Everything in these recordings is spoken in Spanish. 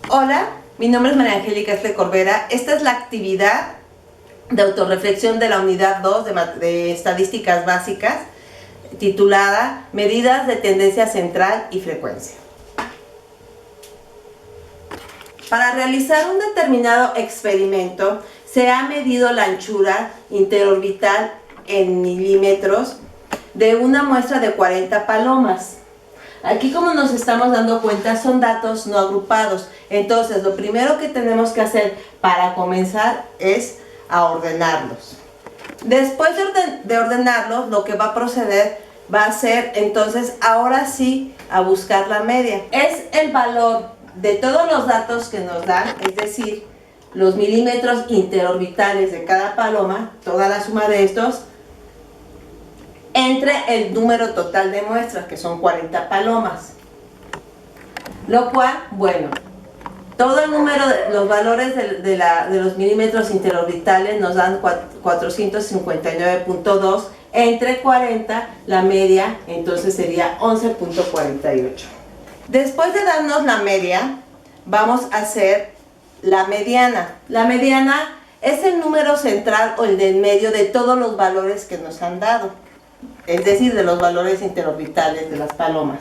Hola, mi nombre es María Angélica Esle Corbera. Esta es la actividad de autorreflexión de la unidad 2 de estadísticas básicas, titulada Medidas de tendencia central y frecuencia. Para realizar un determinado experimento, se ha medido la anchura interorbital en milímetros de una muestra de 40 palomas. Aquí, como nos estamos dando cuenta, son datos no agrupados. Entonces, lo primero que tenemos que hacer para comenzar es a ordenarlos. Después de ordenarlos, lo que va a proceder va a ser, entonces, ahora sí, a buscar la media. Es el valor de todos los datos que nos dan, es decir, los milímetros interorbitales de cada paloma, toda la suma de estos, entre el número total de muestras, que son 40 palomas. Lo cual, bueno, todo el número, los valores de los milímetros interorbitales nos dan 459.2, entre 40, la media, entonces sería 11.48. Después de darnos la media, vamos a hacer la mediana. La mediana es el número central o el del medio de todos los valores que nos han dado, es decir, de los valores interorbitales de las palomas.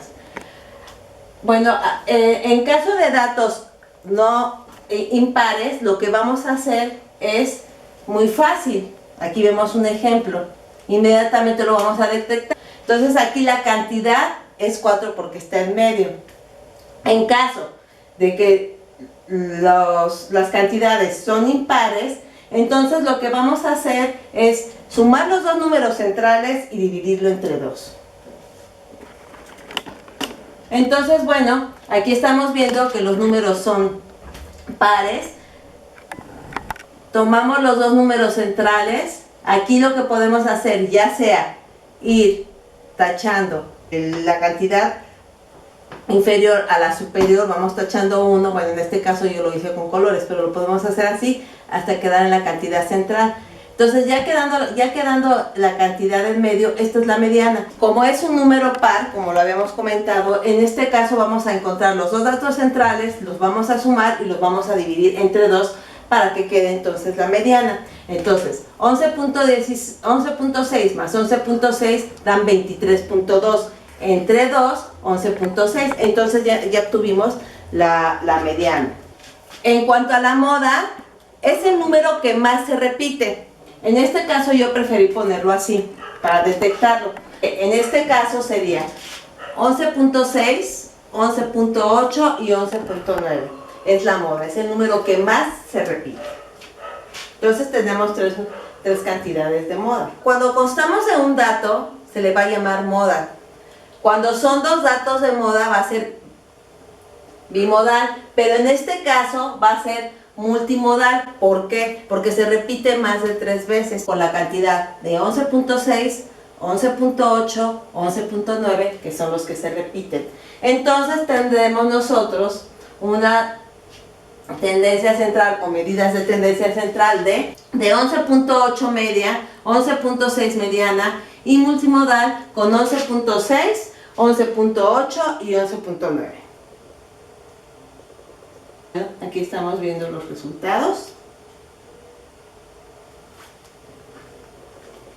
Bueno, en caso de datos no impares, lo que vamos a hacer es muy fácil. Aquí vemos un ejemplo, inmediatamente lo vamos a detectar. Entonces aquí la cantidad es 4 porque está en medio. En caso de que las cantidades son impares, entonces lo que vamos a hacer es sumar los dos números centrales y dividirlo entre 2. Entonces, bueno, aquí estamos viendo que los números son pares. Tomamos los dos números centrales. Aquí lo que podemos hacer, ya sea ir tachando la cantidad inferior a la superior, vamos tachando uno, bueno, en este caso yo lo hice con colores, pero lo podemos hacer así hasta quedar en la cantidad central. Entonces, ya quedando la cantidad en medio, esta es la mediana. Como es un número par, como lo habíamos comentado, en este caso vamos a encontrar los dos datos centrales, los vamos a sumar y los vamos a dividir entre 2 para que quede entonces la mediana. Entonces, 11.6 más 11.6 dan 23.2. Entre 2, 11.6. Entonces ya obtuvimos la mediana. En cuanto a la moda, es el número que más se repite. En este caso yo preferí ponerlo así, para detectarlo. En este caso sería 11.6, 11.8 y 11.9. Es la moda, es el número que más se repite. Entonces tenemos tres cantidades de moda. Cuando constamos de un dato, se le va a llamar moda. Cuando son dos datos de moda va a ser bimodal, pero en este caso va a ser multimodal. ¿Por qué? Porque se repite más de 3 veces con la cantidad de 11.6, 11.8, 11.9, que son los que se repiten. Entonces tendremos nosotros una tendencia central o medidas de tendencia central de 11.8 media, 11.6 mediana y multimodal con 11.6, 11.8 y 11.9. Aquí estamos viendo los resultados.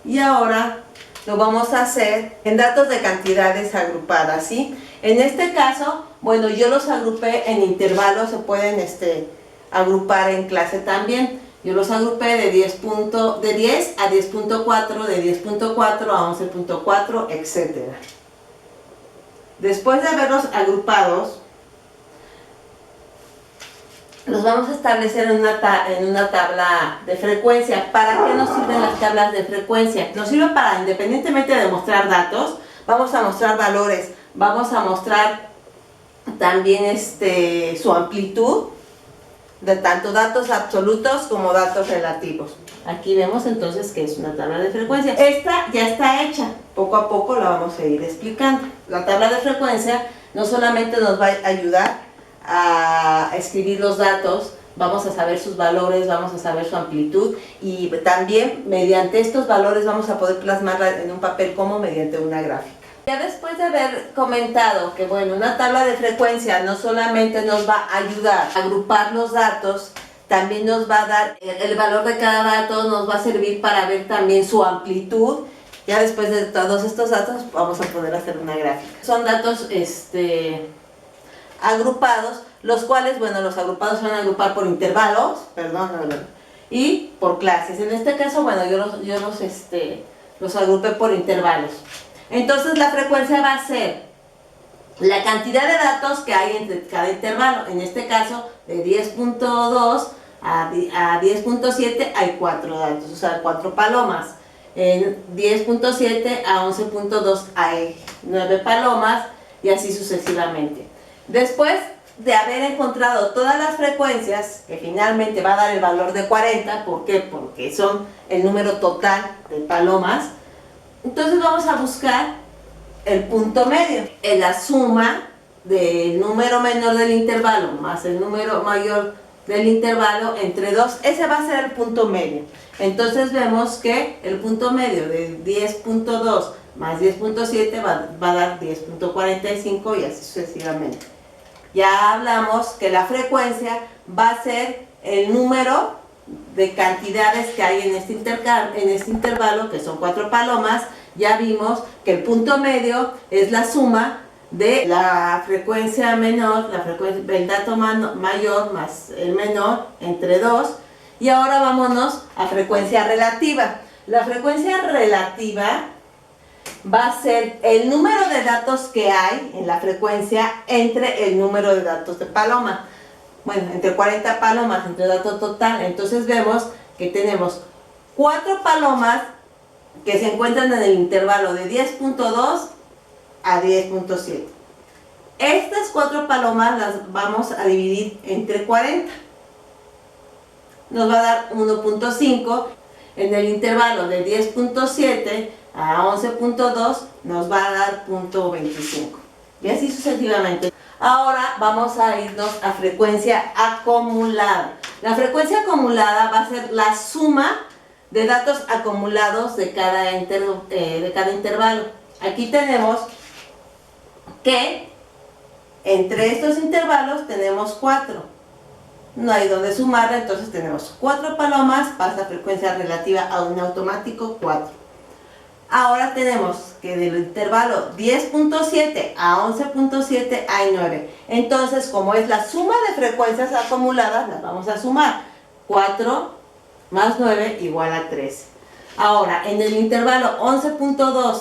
Y ahora lo vamos a hacer en datos de cantidades agrupadas, ¿sí? En este caso, bueno, yo los agrupé en intervalos, se pueden agrupar en clase también. Yo los agrupé de 10 a 10.4, de 10.4 a 11.4, etc. Después de haberlos agrupados, los vamos a establecer en una tabla de frecuencia. ¿Para qué nos sirven las tablas de frecuencia? Nos sirven para, independientemente de mostrar datos, vamos a mostrar valores, vamos a mostrar también su amplitud, de tanto datos absolutos como datos relativos. Aquí vemos entonces que es una tabla de frecuencia. Esta ya está hecha, poco a poco la vamos a ir explicando. La tabla de frecuencia no solamente nos va a ayudar a escribir los datos, vamos a saber sus valores, vamos a saber su amplitud y también mediante estos valores vamos a poder plasmarla en un papel como mediante una gráfica. Ya después de haber comentado que bueno, una tabla de frecuencia no solamente nos va a ayudar a agrupar los datos, también nos va a dar el valor de cada dato, nos va a servir para ver también su amplitud. Ya después de todos estos datos vamos a poder hacer una gráfica. Son datos agrupados, los cuales, bueno, los agrupados se van a agrupar por intervalos, y por clases. En este caso, bueno, yo los agrupé por intervalos. Entonces la frecuencia va a ser la cantidad de datos que hay entre cada intervalo. En este caso, de 10.2 a 10.7 hay 4 datos, o sea, 4 palomas. En 10.7 a 11.2 hay 9 palomas y así sucesivamente. Después de haber encontrado todas las frecuencias, que finalmente va a dar el valor de 40, ¿por qué? Porque son el número total de palomas. Entonces vamos a buscar el punto medio, en la suma del número menor del intervalo más el número mayor del intervalo entre 2, ese va a ser el punto medio. Entonces vemos que el punto medio de 10.2 más 10.7 va a dar 10.45 y así sucesivamente. Ya hablamos que la frecuencia va a ser el número de cantidades que hay en este intervalo, que son 4 palomas. Ya vimos que el punto medio es la suma de la frecuencia menor, el dato mayor más el menor entre 2. Y ahora vámonos a frecuencia relativa. La frecuencia relativa va a ser el número de datos que hay en la frecuencia entre el número de datos de paloma. Bueno, entre 40 palomas, entre dato total. Entonces vemos que tenemos 4 palomas que se encuentran en el intervalo de 10.2 a 10.7. Estas 4 palomas las vamos a dividir entre 40. Nos va a dar 1.5. En el intervalo de 10.7 a 11.2 nos va a dar 0.25. Y así sucesivamente. Ahora vamos a irnos a frecuencia acumulada. La frecuencia acumulada va a ser la suma de datos acumulados de cada intervalo. Aquí tenemos que entre estos intervalos tenemos 4. No hay donde sumarla, entonces tenemos 4 palomas, pasa frecuencia relativa a un automático 4. Ahora tenemos que del intervalo 10.7 a 11.7 hay 9. Entonces, como es la suma de frecuencias acumuladas, las vamos a sumar. 4 más 9 igual a 13. Ahora, en el intervalo 11.2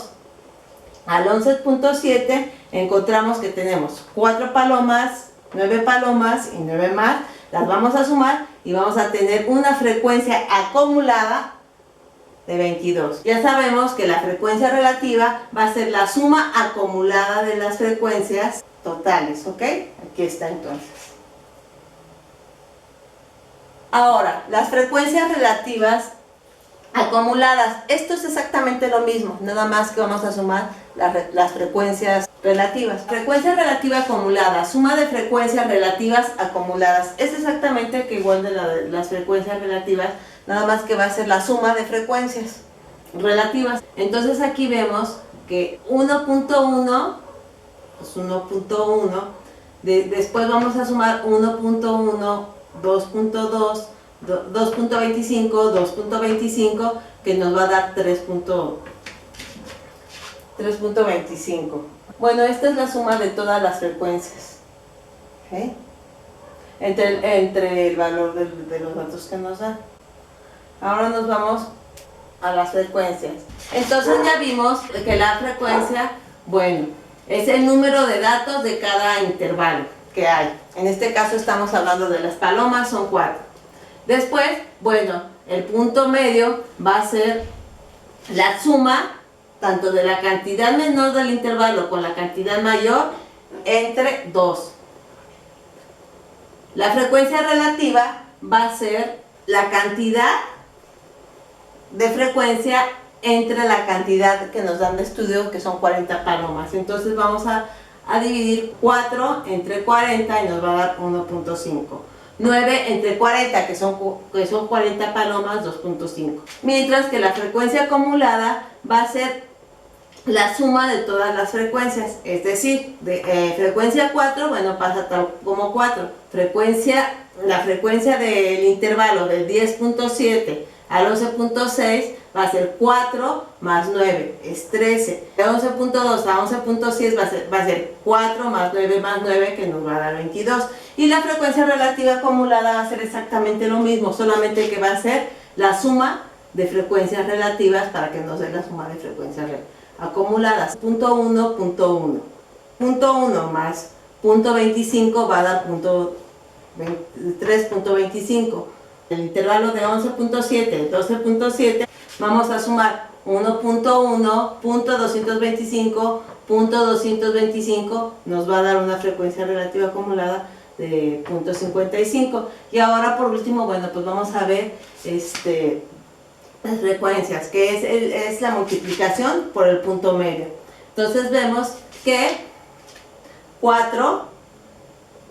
al 11.7 encontramos que tenemos 4 palomas, 9 palomas y 9 más. Las vamos a sumar y vamos a tener una frecuencia acumulada de 22. Ya sabemos que la frecuencia relativa va a ser la suma acumulada de las frecuencias totales, ¿ok? Aquí está entonces. Ahora, las frecuencias relativas acumuladas. Esto es exactamente lo mismo, nada más que vamos a sumar las frecuencias relativas. Frecuencia relativa acumulada, suma de frecuencias relativas acumuladas. Es exactamente que igual de las frecuencias relativas, nada más que va a ser la suma de frecuencias relativas. Entonces aquí vemos que 1.1 es 1.1, después vamos a sumar 1.1, 2.2, 2.25, 2.25, que nos va a dar 3.25. Bueno, esta es la suma de todas las frecuencias, ¿okay? Entre el valor de los datos que nos da. Ahora nos vamos a las frecuencias. Entonces ya vimos que la frecuencia, bueno, es el número de datos de cada intervalo que hay. En este caso estamos hablando de las palomas, son 4. Después, bueno, el punto medio va a ser la suma tanto de la cantidad menor del intervalo con la cantidad mayor entre 2. La frecuencia relativa va a ser la cantidad de frecuencia entre la cantidad que nos dan de estudio, que son 40 palomas. Entonces vamos a dividir 4 entre 40 y nos va a dar 1.5. 9 entre 40, que son 40 palomas, 2.5. Mientras que la frecuencia acumulada va a ser la suma de todas las frecuencias, es decir, de frecuencia 4, bueno, pasa tal como 4, la frecuencia del intervalo del 10.7 al 11.6 va a ser 4 más 9, es 13. De 11.2 a 11.6 va a ser 4 más 9 más 9, que nos va a dar 22. Y la frecuencia relativa acumulada va a ser exactamente lo mismo, solamente que va a ser la suma de frecuencias relativas para que nos dé la suma de frecuencias acumuladas. Punto 1, punto 1. Punto 1 más punto 25 va a dar 3.25. El intervalo de 11.7 a 12.7 vamos a sumar 1.1, punto 225, punto 225, nos va a dar una frecuencia relativa acumulada de 0.55. Y ahora por último, bueno, pues vamos a ver las frecuencias, que es la multiplicación por el punto medio. Entonces vemos que 4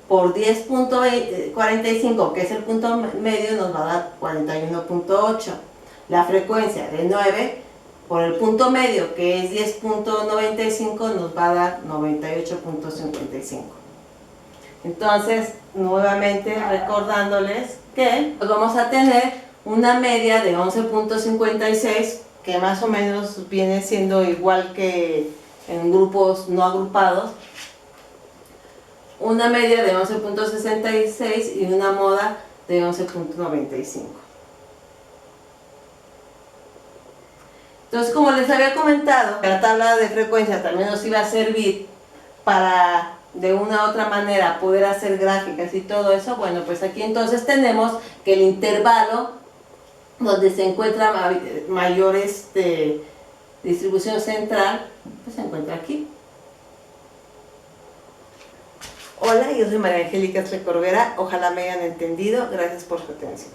por 10.45, que es el punto medio, nos va a dar 41.8. La frecuencia de 9 por el punto medio, que es 10.95, nos va a dar 98.55. Entonces, nuevamente recordándoles que pues vamos a tener una media de 11.56, que más o menos viene siendo igual que en grupos no agrupados, una media de 11.66 y una moda de 11.95. Entonces, como les había comentado, la tabla de frecuencia también nos iba a servir para de una u otra manera poder hacer gráficas y todo eso. Bueno, pues aquí entonces tenemos que el intervalo donde se encuentra mayor distribución central, pues se encuentra aquí. Hola, yo soy María Angélica Corbera, ojalá me hayan entendido, gracias por su atención.